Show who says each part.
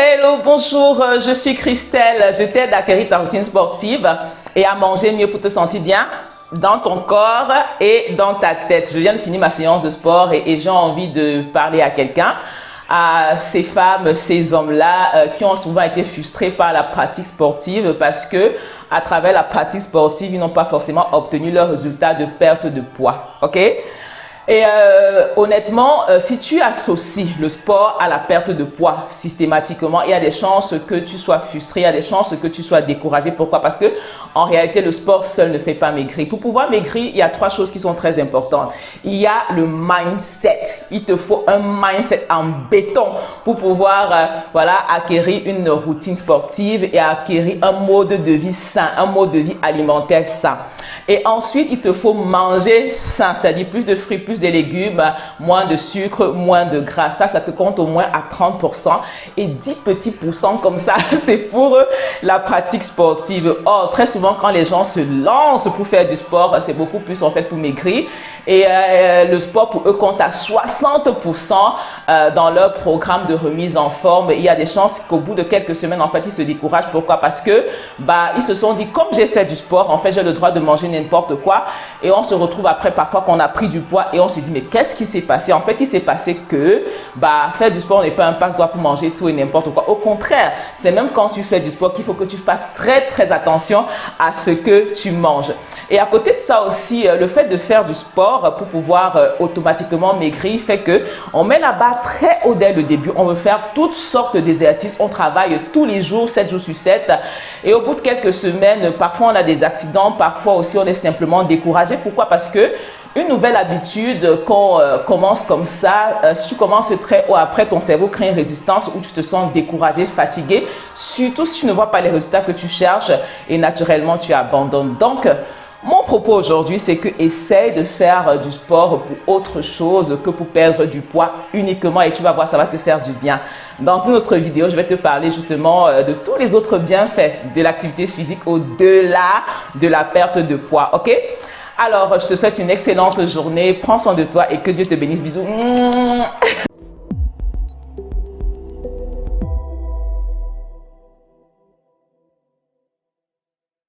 Speaker 1: Hello, bonjour, je suis Christelle. Je t'aide à acquérir ta routine sportive et à manger mieux pour te sentir bien dans ton corps et dans ta tête. Je viens de finir ma séance de sport et j'ai envie de parler à quelqu'un, à ces femmes, ces hommes-là qui ont souvent été frustrés par la pratique sportive parce que à travers la pratique sportive, ils n'ont pas forcément obtenu leur résultat de perte de poids. Ok? Et honnêtement, si tu associes le sport à la perte de poids systématiquement, il y a des chances que tu sois frustré, il y a des chances que tu sois découragé. Pourquoi? Parce que en réalité, le sport seul ne fait pas maigrir. Pour pouvoir maigrir, il y a trois choses qui sont très importantes. Il y a le mindset. Il te faut un mindset en béton pour pouvoir acquérir une routine sportive et acquérir un mode de vie sain, un mode de vie alimentaire sain. Et ensuite, il te faut manger sain, c'est-à-dire plus de fruits, plus de légumes, moins de sucre, moins de gras. Ça te compte au moins à 30% et 10 petits pourcents comme ça, c'est pour la pratique sportive. Or, très souvent, quand les gens se lancent pour faire du sport, c'est beaucoup plus en fait pour maigrir. Et le sport pour eux compte à 60% dans leur programme de remise en forme. Il y a des chances qu'au bout de quelques semaines, en fait, ils se découragent. Pourquoi? Parce que ils se sont dit, comme j'ai fait du sport, en fait, j'ai le droit de manger n'importe quoi. Et on se retrouve après parfois qu'on a pris du poids et on se dit, mais qu'est-ce qui s'est passé? En fait, il s'est passé que faire du sport n'est pas un passe-droit pour manger tout et n'importe quoi. Au contraire, c'est même quand tu fais du sport qu'il faut que tu fasses très très attention à ce que tu manges. Et à côté de ça aussi, le fait de faire du sport pour pouvoir automatiquement maigrir fait que on met la barre très haut dès le début. On veut faire toutes sortes d'exercices. On travaille tous les jours, 7 jours sur 7. Et au bout de quelques semaines, parfois on a des accidents, parfois aussi on est simplement découragé. Pourquoi? Parce que une nouvelle habitude qu'on commence comme ça, si tu commences très haut, après ton cerveau crée une résistance où tu te sens découragé, fatigué, surtout si tu ne vois pas les résultats que tu cherches et naturellement tu abandonnes. Donc, mon propos aujourd'hui, c'est que essaye de faire du sport pour autre chose que pour perdre du poids uniquement et tu vas voir, ça va te faire du bien. Dans une autre vidéo, je vais te parler justement de tous les autres bienfaits de l'activité physique au-delà de la perte de poids, ok? Alors, je te souhaite une excellente journée, prends soin de toi et que Dieu te bénisse. Bisous.